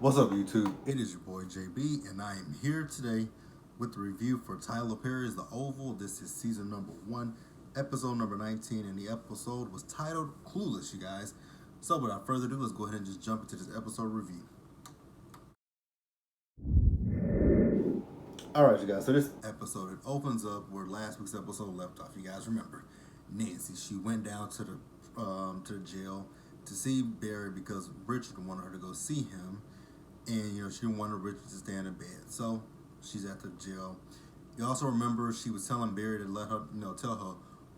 What's up, YouTube? It is your boy JB, and I am here today with the review for Tyler Perry's The Oval. This is season number 1, episode number 19, and the episode was titled Clueless, you guys. So, without further ado, let's go ahead and just jump into this episode review. Alright, you guys, so this episode, it opens up where last week's episode left off. You guys remember, Nancy, she went down to the jail to see Barry because Richard wanted her to go see him. And, she wanted Richard to stay in the bed. So, she's at the jail. You also remember she was telling Barry to let her, tell her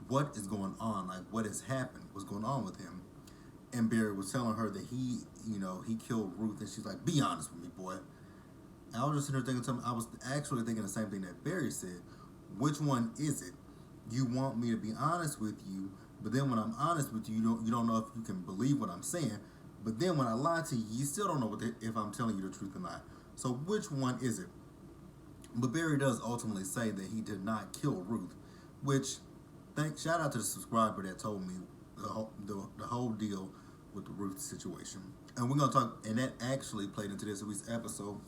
what is going on, like what has happened, what's going on with him. And Barry was telling her that he killed Ruth. And she's like, be honest with me, boy. And I was just sitting there thinking, I was actually thinking the same thing that Barry said. Which one is it? You want me to be honest with you, but then when I'm honest with you, you don't know if you can believe what I'm saying. But then when I lie to you, you still don't know if I'm telling you the truth or not. So which one is it? But Barry does ultimately say that he did not kill Ruth, which, shout out to the subscriber that told me the whole deal with the Ruth situation. And we're going to talk, and that actually played into this week's episode,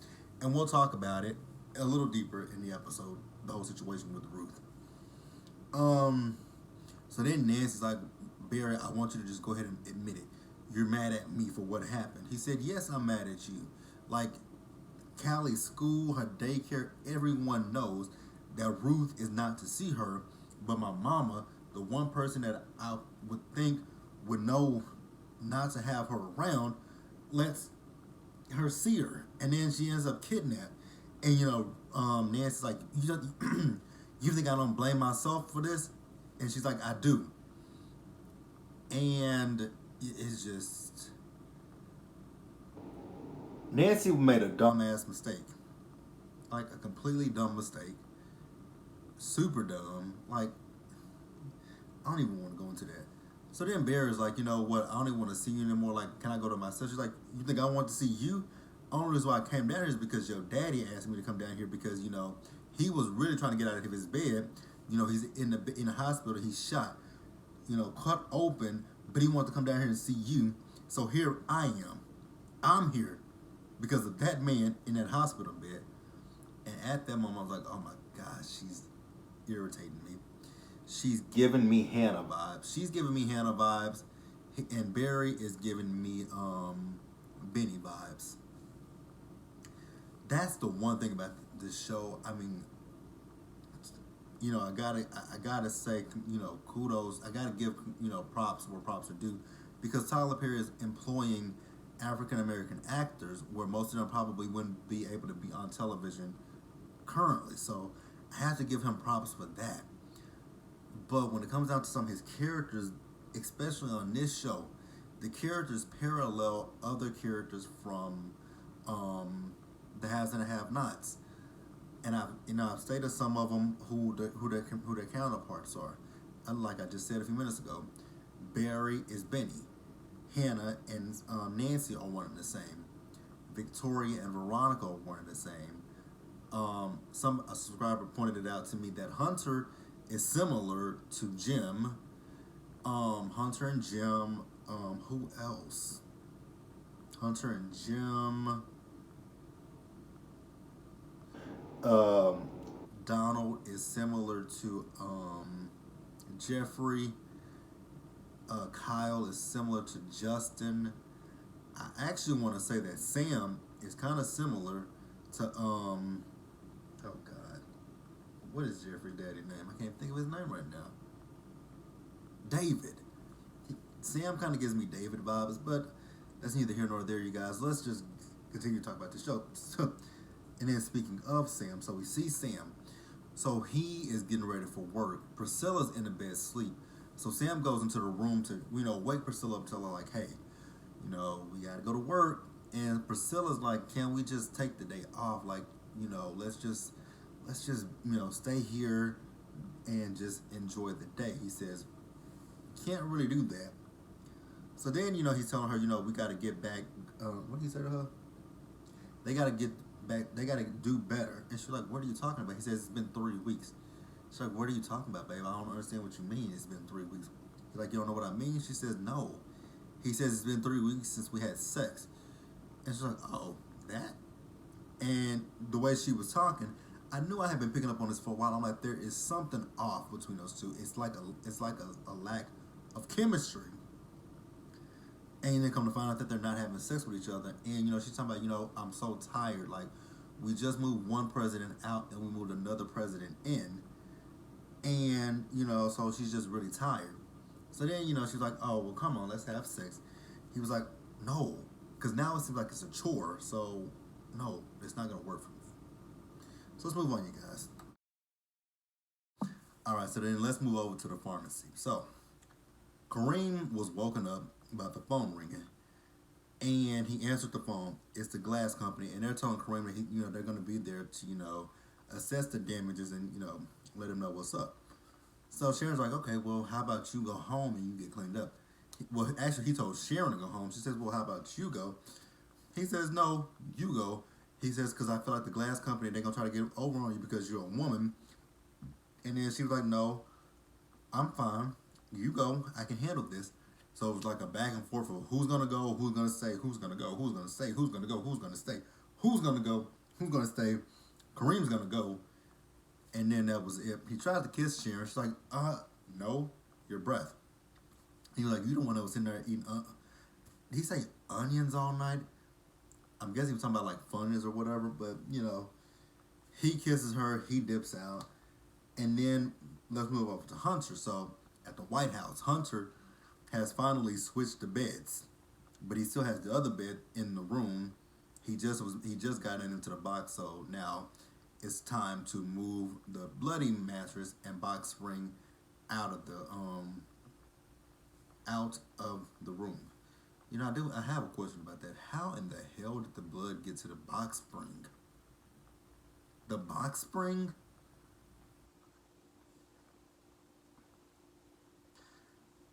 and we'll talk about it a little deeper in the episode, the whole situation with Ruth. So then Nancy's like, Barry, I want you to just go ahead and admit it. You're mad at me for what happened. He said, yes, I'm mad at you. Like, Callie's school, her daycare, everyone knows that Ruth is not to see her, but my mama, the one person that I would think would know not to have her around, lets her see her. And then she ends up kidnapped. And, Nancy's like, you think I don't blame myself for this? And she's like, I do. And it's just, Nancy made a dumbass mistake, like a completely dumb mistake, super dumb. Like, I don't even want to go into that. So then Barry's like, you know what? I don't even want to see you anymore. Like, can I go to my sister? She's like, you think I want to see you? Only reason why I came down here is because your daddy asked me to come down here because he was really trying to get out of his bed. He's in the hospital. He's shot. Cut open. But he wanted to come down here and see you. So here I am. I'm here because of that man in that hospital bed. And at that moment, I was like, oh my gosh, she's irritating me. She's giving me Hannah vibes. And Barry is giving me Benny vibes. That's the one thing about this show. I mean, I gotta say, kudos. I gotta give, props where props are due, because Tyler Perry is employing African American actors where most of them probably wouldn't be able to be on television currently. So I have to give him props for that. But when it comes down to some of his characters, especially on this show, the characters parallel other characters from The Haves and the Have-Nots. And I've stated some of them who their counterparts are. Like I just said a few minutes ago, Barry is Benny, Hannah and Nancy are one and the same, Victoria and Veronica are one and the same. A subscriber pointed it out to me that Hunter is similar to Jim. Hunter and Jim. Who else? Hunter and Jim. Donald is similar to Jeffrey. Kyle is similar to Justin. I actually want to say that Sam is kind of similar to oh god, what is Jeffrey's daddy's name? I can't think of his name right now. David. Sam kind of gives me David vibes, but that's neither here nor there, you guys. Let's just continue to talk about the show. And then speaking of Sam, so we see Sam. So he is getting ready for work. Priscilla's in the bed asleep. So Sam goes into the room to, wake Priscilla up, tell her like, hey, we gotta go to work. And Priscilla's like, can we just take the day off? Like, let's just stay here and just enjoy the day. He says, can't really do that. So then, he's telling her, we gotta get back, what did he say to her? They gotta get back, they gotta do better. And she's like, what are you talking about? He says, it's been 3 weeks. She's like, what are you talking about, babe? I don't understand what you mean. It's been 3 weeks. He's like, you don't know what I mean? She says, no. He says, it's been 3 weeks since we had sex. And she's like, oh. that? And the way she was talking, I knew I had been picking up on this for a while. I'm like, there is something off between those two. It's like a lack of chemistry. And then come to find out that they're not having sex with each other. And she's talking about, I'm so tired. Like, we just moved one president out and we moved another president in. And, so she's just really tired. So then, she's like, oh, well, come on, let's have sex. He was like, no, because now it seems like it's a chore. So, no, it's not going to work for me. So let's move on, you guys. All right, so then let's move over to the pharmacy. So, Kareem was woken up about the phone ringing, and he answered the phone. It's the glass company, and they're telling Kareem that they're going to be there to assess the damages and let him know what's up. So Sharon's like, okay, well, how about you go home and you get cleaned up? Well, actually, he told Sharon to go home. She says, well, how about you go? He says, no, you go. He says, because I feel like the glass company, they're going to try to get over on you because you're a woman. And then she was like, no, I'm fine. You go. I can handle this. So it was like a back and forth of who's going to go, who's going to stay, who's going to go, who's going to stay, who's going to go, who's going to stay, who's going to go, who's going to stay. Kareem's going to go. And then that was it. He tried to kiss Sharon. She's like, no, your breath. He was like, you the one that was sitting there eating, did he say onions all night? I'm guessing he was talking about like Funyuns or whatever, but he kisses her, he dips out. And then let's move over to Hunter. So at the White House, Hunter has finally switched the beds, but he still has the other bed in the room. He just got into the box, so now it's time to move the bloody mattress and box spring out of the room. I have a question about that. How in the hell did the blood get to the box spring? The box spring?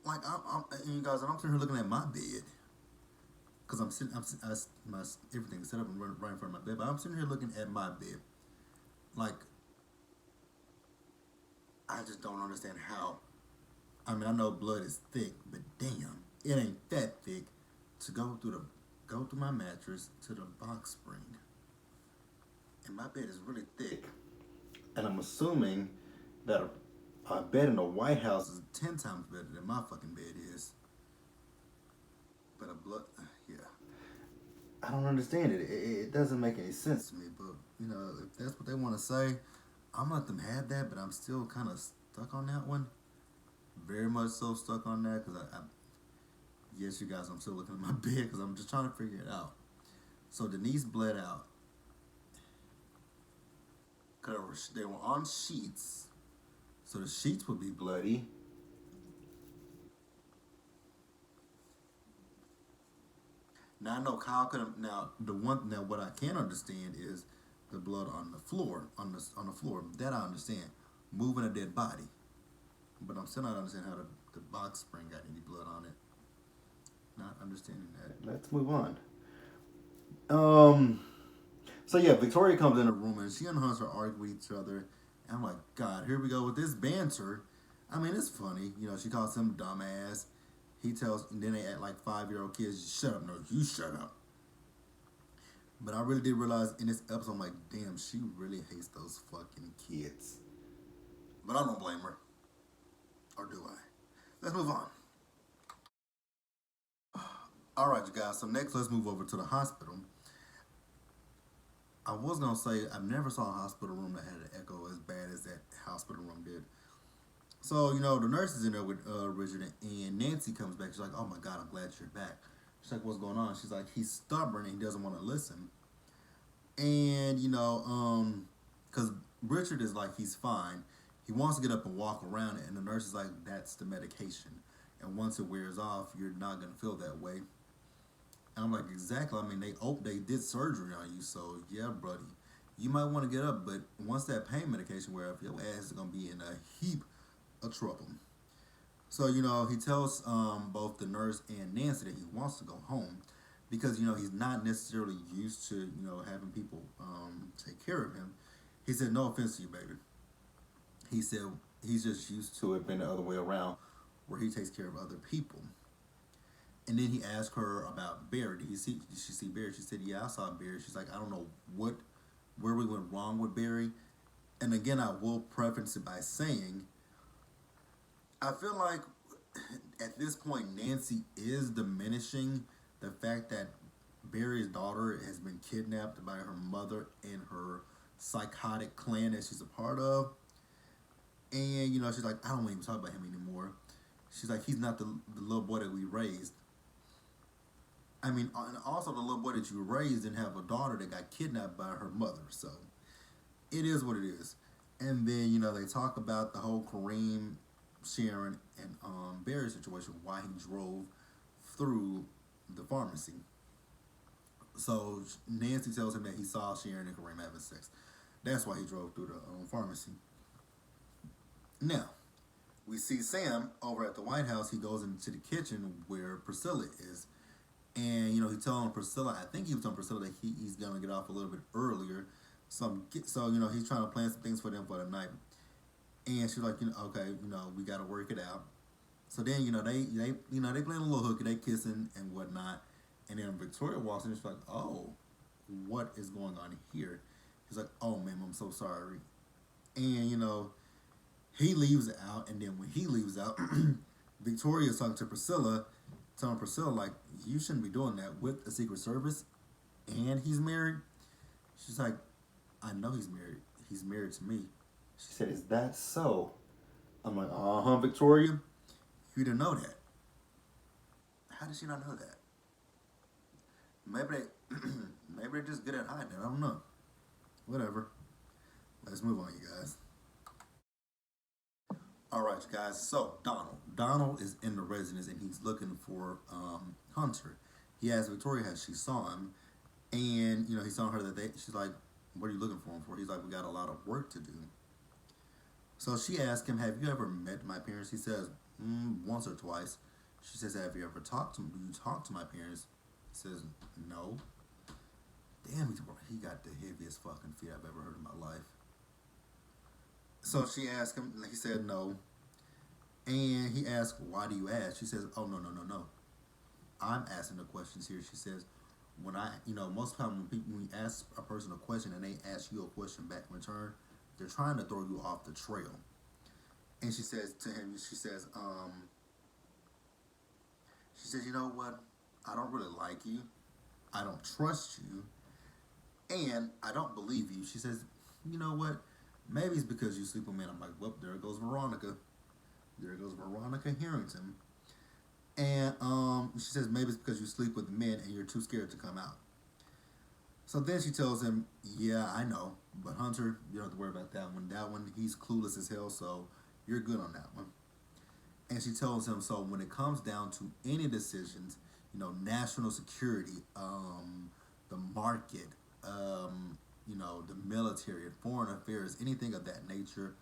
Like and you guys, I'm sitting here looking at my bed because I'm sitting, my everything's set up and right in front of my bed. But I'm sitting here looking at my bed, like I just don't understand how. I mean, I know blood is thick, but damn, it ain't that thick to go through my mattress to the box spring. And my bed is really thick. And I'm assuming that a bed in the White House is 10 times better than my fucking bed is. But a blood, yeah. I don't understand it. It doesn't make any sense to me. But, if that's what they want to say, I'm gonna let them have that, but I'm still kind of stuck on that one. Very much so stuck on that because yes, you guys, I'm still looking at my bed because I'm just trying to figure it out. So Denise bled out. Cause they were on sheets, so the sheets would be bloody. Now I know Kyle could have. Now what I can understand is the blood on the floor, on the floor. That I understand. Moving a dead body, but I'm still not understanding how the box spring got any blood on it. Not understanding that. Let's move on. Um. So yeah, Victoria comes in the room and she and Hunter argue with each other. And I'm like, God, here we go with this banter. I mean, it's funny. She calls him dumbass. And then they act like 5-year-old kids. Shut up, no, you shut up. But I really did realize in this episode, I'm like, damn, she really hates those fucking kids. But I don't blame her. Or do I? Let's move on. All right, you guys. So next, let's move over to the hospital. I was gonna say I've never saw a hospital room that had an echo as bad as that hospital room did. So the nurse is in there with Richard, and Nancy comes back. She's like, "Oh my God, I'm glad you're back." She's like, "What's going on?" She's like, "He's stubborn and he doesn't want to listen." And because Richard is like, he's fine. He wants to get up and walk around, and the nurse is like, "That's the medication, and once it wears off, you're not gonna feel that way." And I'm like, exactly. I mean, they did surgery on you, so yeah, buddy, you might want to get up. But once that pain medication wears off, your ass is gonna be in a heap of trouble. So he tells both the nurse and Nancy that he wants to go home because he's not necessarily used to having people take care of him. He said, "No offense to you, baby." He said he's just used to it being the other way around, where he takes care of other people. And then he asked her about Barry. Did she see Barry? She said, yeah, I saw Barry. She's like, I don't know where we went wrong with Barry. And again, I will preface it by saying, I feel like at this point, Nancy is diminishing the fact that Barry's daughter has been kidnapped by her mother and her psychotic clan that she's a part of. And, she's like, I don't want to even talk about him anymore. She's like, he's not the little boy that we raised. I mean, and also the little boy that you raised didn't have a daughter that got kidnapped by her mother. So it is what it is. And then, they talk about the whole Kareem, Sharon, and Barry situation, why he drove through the pharmacy. So Nancy tells him that he saw Sharon and Kareem having sex. That's why he drove through the pharmacy. Now, we see Sam over at the White House. He goes into the kitchen where Priscilla is. And, he's telling Priscilla, I think he was telling Priscilla that he's going to get off a little bit earlier. So, he's trying to plan some things for them for the night. And she's like, okay, we got to work it out. So then, they playing a little hooky, they kissing and whatnot. And then Victoria walks in and she's like, oh, what is going on here? He's like, oh, ma'am, I'm so sorry. And, he leaves out. And then when he leaves out, Victoria's talking to Priscilla, telling Priscilla, like, you shouldn't be doing that with the Secret Service. And he's married. She's like, I know he's married. He's married to me. She said, is that so? I'm like, Victoria. You didn't know that. How did she not know that? Maybe they're just good at hiding it. I don't know. Whatever. Let's move on, you guys. All right, you guys. So Donald is in the residence and he's looking for Hunter. He asked Victoria how she saw him, and he's telling her that she's like, what are you looking for him for? He's like, we got a lot of work to do. So she asked him, have you ever met my parents? He says, once or twice. She says, have you ever talked to them? Do you talk to my parents? He says, no. Damn, he got the heaviest fucking feet I've ever heard in my life. So she asked him, he said no. And he asked, why do you ask? She says, oh, no. I'm asking the questions here. She says, when most of the time when you ask a person a question and they ask you a question back in return, they're trying to throw you off the trail. And she says to him, she says, you know what? I don't really like you. I don't trust you. And I don't believe you. She says, you know what? Maybe it's because you sleep with men. I'm like, well, there goes Veronica. There goes Veronica Harrington. And she says, maybe it's because you sleep with men and you're too scared to come out. So then she tells him, yeah, I know. But Hunter, you don't have to worry about that one. That one, he's clueless as hell, so you're good on that one. And she tells him, so when it comes down to any decisions, national security, the market, the military, foreign affairs, anything of that nature,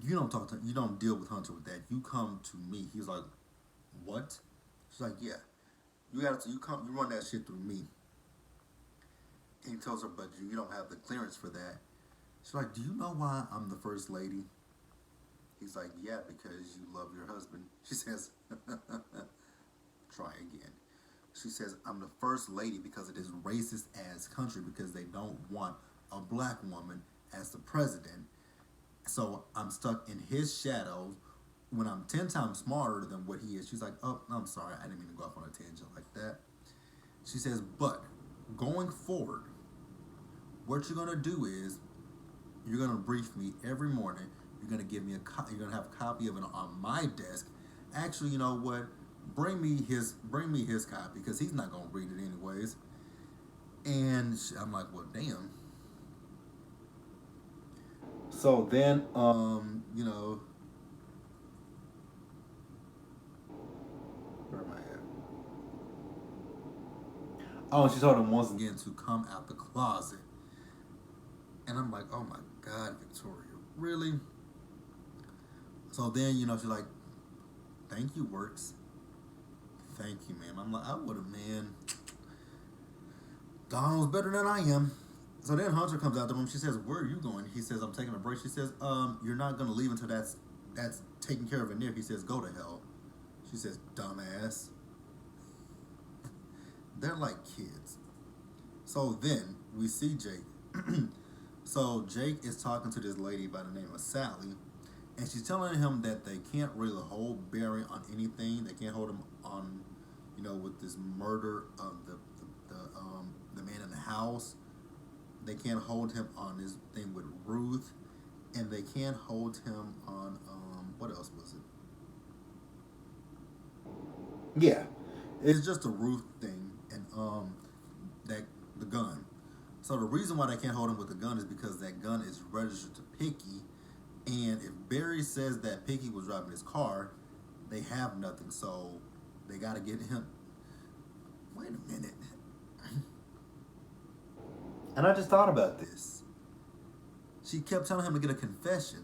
you don't deal with Hunter with that. You come to me. He's like, what? She's like, yeah. You run that shit through me. And he tells her, but you don't have the clearance for that. She's like, do you know why I'm the first lady? He's like, yeah, because you love your husband. She says, try again. She says, I'm the first lady because it is racist ass country because they don't want a black woman as the president. So I'm stuck in his shadows when I'm 10 times smarter than what he is. She's like, oh, I'm sorry. I didn't mean to go off on a tangent like that. She says, but going forward, what you're going to do is you're going to brief me every morning. You're going to give me you're going to have a copy of it on my desk. Actually, you know what? Bring me his copy because he's not going to read it anyways. And I'm like, well, damn. So then, where am I at? Oh, she told him once again to come out the closet. And I'm like, oh my God, Victoria, really? So then, she's like, thank you, Works. Thank you, ma'am. I'm like, I would have, man. Donald's better than I am. So then Hunter comes out the room. She says, where are you going? He says, I'm taking a break. She says, you're not going to leave until that's taken care of in there. He says, go to hell. She says, dumbass. They're like kids. So then we see Jake. So Jake is talking to this lady by the name of Sally, and she's telling him that they can't really hold Barry on anything. They can't hold him on, with this murder of the man in the house. They can't hold him on this thing with Ruth, and they can't hold him on what else was it? Yeah, it's just a Ruth thing, and that the gun. So the reason why they can't hold him with the gun is because that gun is registered to Picky, and if Barry says that Picky was driving his car, they have nothing. So they got to get him. Wait a minute. And I just thought about this. She kept telling him to get a confession.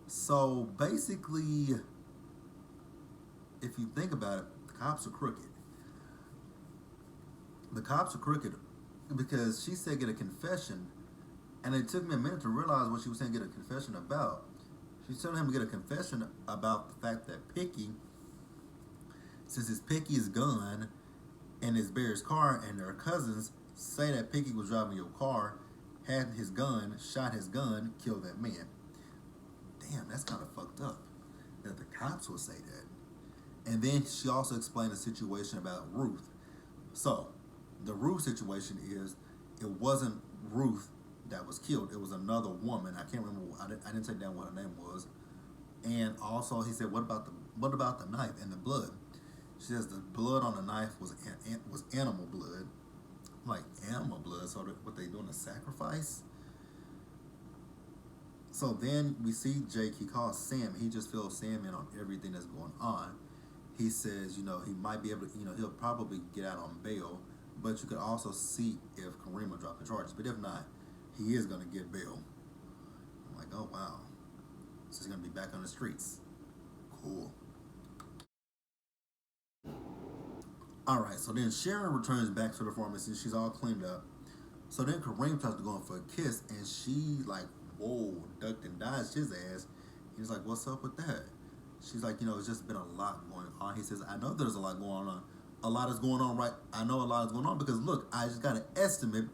So basically, if you think about it, the cops are crooked. The cops are crooked because she said get a confession, and it took me a minute to realize what she was saying get a confession about. She's telling him to get a confession about the fact that Picky, since it's Picky's gun and it's Barry's car, and their cousins say that Picky was driving your car, had his gun, shot his gun, killed that man. Damn, that's kind of fucked up that the cops would say that. And then she also explained the situation about Ruth. So, the Ruth situation is it wasn't Ruth that was killed. It was another woman. I can't remember. I didn't take down what her name was. And also, he said, "What about the knife and the blood?" She says the blood on the knife was animal blood. I'm like, animal blood. So what they doing, a sacrifice? So then we see Jake. He calls Sam. He just fills Sam in on everything that's going on. He says, he might be able to, he'll probably get out on bail, but you could also see if Kareem will drop the charges. But if not, he is going to get bail. I'm like, oh, wow. So he's going to be back on the streets. Cool. All right, so then Sharon returns back to the pharmacy. She's all cleaned up. So then Kareem tries to go in for a kiss, and she, like, whoa, ducked and dodged his ass. He's like, what's up with that? She's like, it's just been a lot going on. He says, I know there's a lot going on. A lot is going on, right? I know a lot is going on because look, I just got an estimate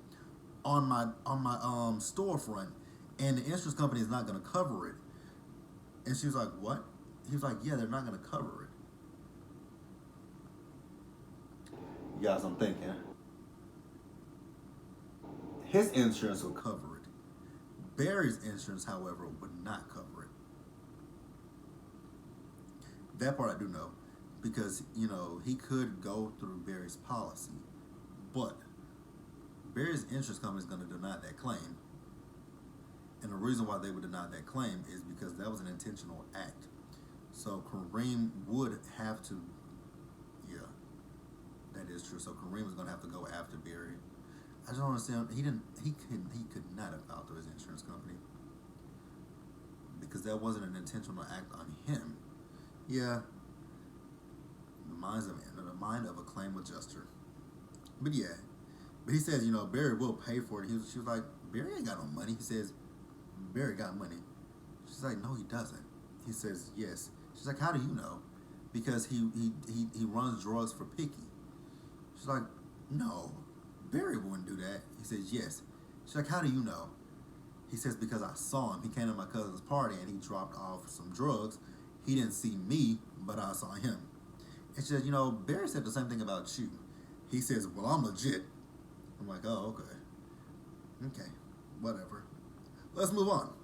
on my storefront, and the insurance company is not going to cover it. And she was like, what? He was like, yeah, they're not going to cover it. You guys, I'm thinking. His insurance will cover it. Barry's insurance, however, would not cover it. That part I do know, because, he could go through Barry's policy, but Barry's insurance company is going to deny that claim. And the reason why they would deny that claim is because that was an intentional act. So Kareem would have to, yeah, that is true. So Kareem is going to have to go after Barry. I just don't understand. He could not have filed through his insurance company because that wasn't an intentional act on him. Yeah, the mind of a claim adjuster. But yeah, but he says, Barry will pay for it. She was like, Barry ain't got no money. He says, Barry got money. She's like, no, he doesn't. He says, yes. She's like, how do you know? Because he runs drugs for Picky. She's like, no, Barry wouldn't do that. He says, yes. She's like, how do you know? He says, because I saw him. He came to my cousin's party and he dropped off some drugs. He didn't see me, but I saw him. And she said, Barry said the same thing about you. He says, well, I'm legit. I'm like, oh, okay. Okay, whatever. Let's move on.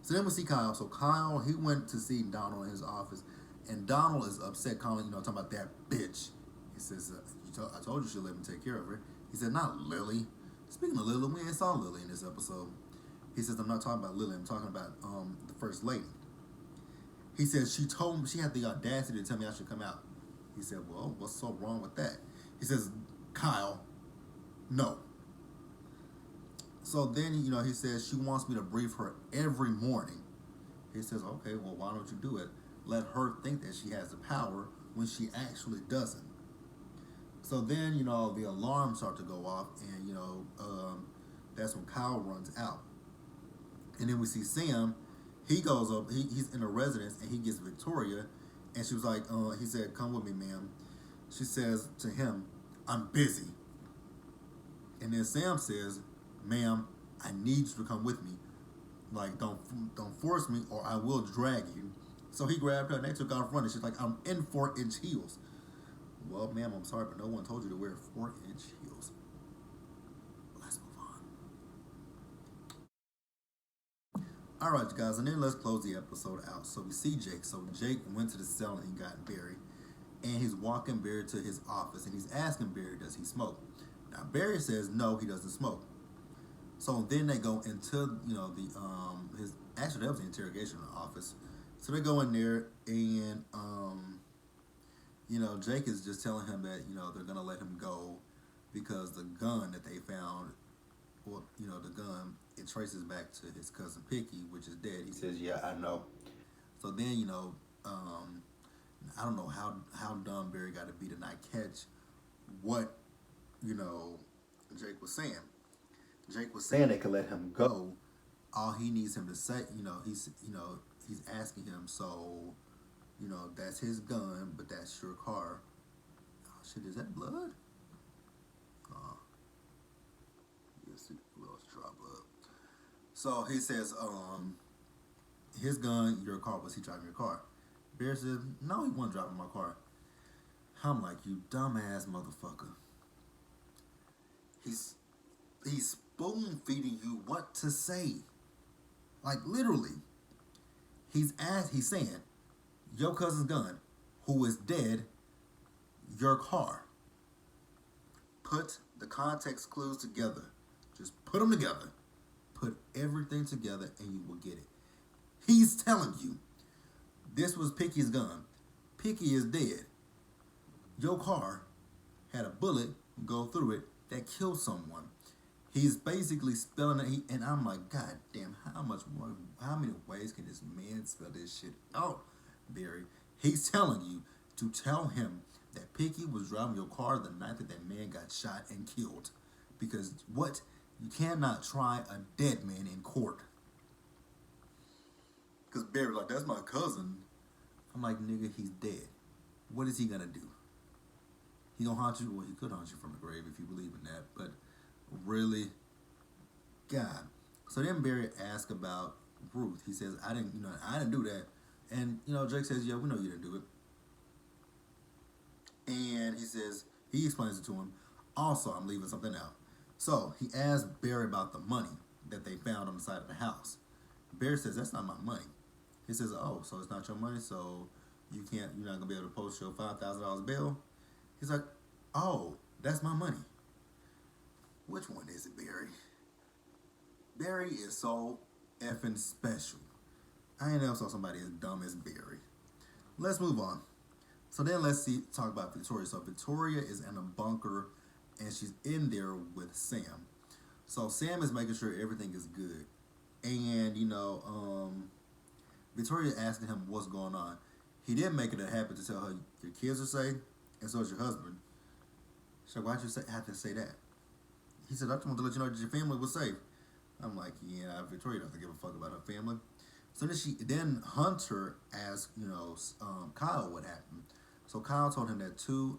So then we see Kyle. So Kyle, he went to see Donald in his office, and Donald is upset, calling, talking about that bitch. He says, I told you she'll let me take care of her. He said, not Lily. Speaking of Lily, we ain't saw Lily in this episode. He says, I'm not talking about Lily, I'm talking about the first lady. He says, she told me, she had the audacity to tell me I should come out. He said, well, what's so wrong with that? He says, Kyle, no. So then, he says, she wants me to brief her every morning. He says, okay, well, why don't you do it? Let her think that she has the power when she actually doesn't. So then, the alarms start to go off, and, that's when Kyle runs out. And then we see Sam. He goes up, he's in a residence, and he gets Victoria, and she was like, he said, come with me, ma'am. She says to him, "I'm busy." And then Sam says, "Ma'am, I need you to come with me. Like, don't force me, or I will drag you." So he grabbed her, and they took off running. She's like, "I'm in 4-inch heels." "Well, ma'am, I'm sorry, but no one told you to wear 4-inch heels." Let's move on. All right, you guys, and then let's close the episode out. So we see Jake. So Jake went to the cell and he got Barry, and he's walking Barry to his office, and he's asking Barry, "Does he smoke?" Now Barry says no, he doesn't smoke. So then they go into the his actually that was the interrogation office. So they go in there, and Jake is just telling him that they're gonna let him go because the gun that they found, well, the gun, it traces back to his cousin Picky, which is dead. He says, "Yeah, I know." So then I don't know how dumb Barry got to be to not catch what you know Jake was saying. Jake was saying they could let him go. All he needs him to say, he's asking him, so, that's his gun, but that's your car. Oh shit, is that blood? Oh, yes, well, it's drop blood. So he says, his gun, your car. Was he driving your car? Bear says, no, he wasn't driving my car. I'm like, you dumbass motherfucker. He's spoon feeding you what to say. Like, literally. He's saying, your cousin's gun, who is dead, your car. Put the context clues together. Just put them together. Put everything together and you will get it. He's telling you, this was Picky's gun. Picky is dead. Your car had a bullet go through it that killed someone. He's basically spelling it, and I'm like, God damn, how many ways can this man spell this shit out, Barry? He's telling you to tell him that Picky was driving your car the night that man got shot and killed. Because what? You cannot try a dead man in court. Because Barry's like, that's my cousin. I'm like, nigga, he's dead. What is he gonna do? He gonna haunt you? Well, he could haunt you from the grave if you believe in that, but really, God. So then Barry asks about Ruth. He says, I didn't do that. And, Jake says, yeah, we know you didn't do it. And he explains it to him. Also, I'm leaving something out. So he asks Barry about the money that they found on the side of the house. Barry says, that's not my money. He says, oh, so it's not your money, so you're not gonna be able to post your $5,000 bill? He's like, oh, that's my money. Which one is it, Barry? Barry is so effing special. I ain't never saw somebody as dumb as Barry. Let's move on. So then talk about Victoria. So Victoria is in a bunker, and she's in there with Sam. So Sam is making sure everything is good. And, Victoria asking him what's going on. He didn't make it a habit to tell her, your kids are safe, and so is your husband. She's like, why'd you have to say that? He said, I just wanted to let you know that your family was safe. I'm like, yeah, Victoria doesn't give a fuck about her family. So then Hunter asked, Kyle what happened. So Kyle told him that two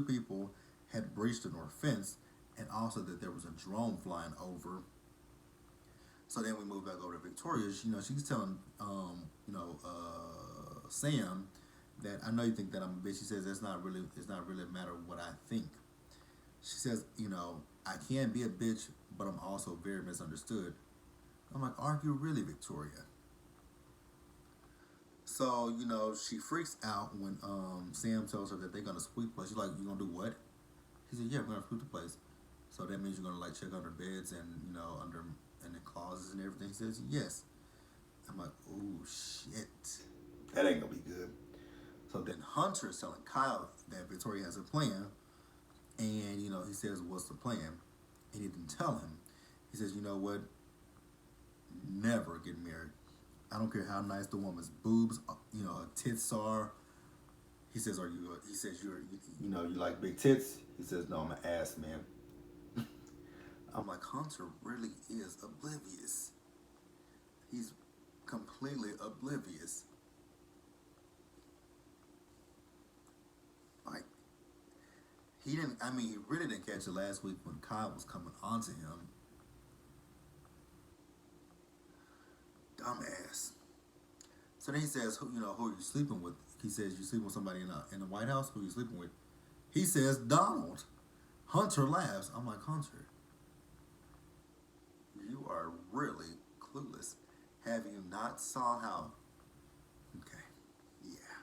people had breached the north fence, and also that there was a drone flying over. So then we move back over to Victoria. She's telling, Sam that I know you think that I'm a bitch. She says it's not really a matter of what I think. She says, I can be a bitch, but I'm also very misunderstood. I'm like, are you really, Victoria? So, she freaks out when Sam tells her that they're gonna sweep the place. She's like, you gonna do what? He said, yeah, we're gonna sweep the place. So that means you're gonna like check under beds and under in the closets and everything. He says, yes. I'm like, oh shit. That ain't gonna be good. So then Hunter's telling Kyle that Victoria has a plan. And, he says, what's the plan? And he didn't tell him. He says, you know what? Never get married. I don't care how nice the woman's boobs, her tits are. He says, you like big tits? He says, no, I'm an ass man. I'm like, Hunter really is oblivious. He's completely oblivious. He didn't. I mean, he really didn't catch it last week when Kyle was coming onto him. Dumbass. So then he says, who are you sleeping with? He says, you sleeping with somebody in the White House? Who are you sleeping with? He says, Donald. Hunter laughs. I'm like, Hunter, you are really clueless. Have you not saw how? Okay, yeah.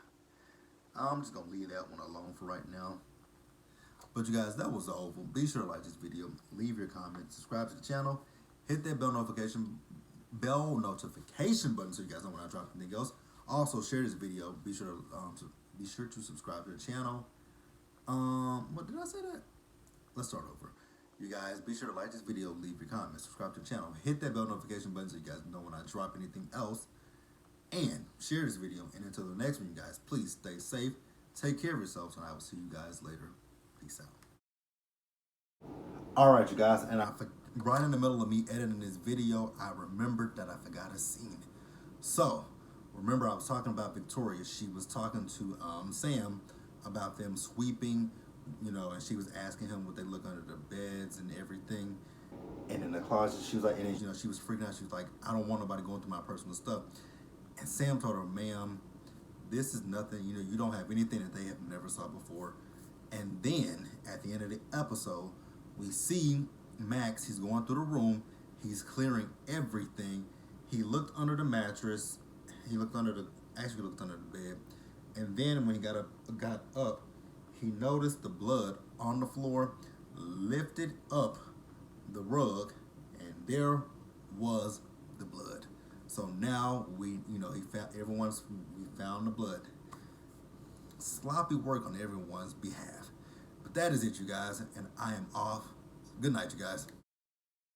I'm just gonna leave that one alone for right now. But you guys, that was the Oval. Be sure to like this video, leave your comment, subscribe to the channel, hit that bell notification button so you guys know when I drop anything else. Also, share this video. Be sure to subscribe to the channel. What did I say that? Let's start over. You guys, be sure to like this video, leave your comments, subscribe to the channel, hit that bell notification button so you guys know when I drop anything else, and share this video. And until the next one, you guys, please stay safe, take care of yourselves, and I will see you guys later. Peace out. All right, you guys, and right in the middle of me editing this video, I remembered that I forgot a scene. So, remember I was talking about Victoria. She was talking to Sam about them sweeping, and she was asking him what they look under the beds and everything. And in the closet, she was like, and she was freaking out. She was like, I don't want nobody going through my personal stuff. And Sam told her, ma'am, this is nothing, you don't have anything that they have never saw before. And then at the end of the episode, we see Max, he's going through the room, he's clearing everything. He looked under the mattress, he looked under the bed, and then when he got up, he noticed the blood on the floor, lifted up the rug, and there was the blood. So now we found the blood. Sloppy work on everyone's behalf. But that is it, you guys, and I am off. Good night, you guys.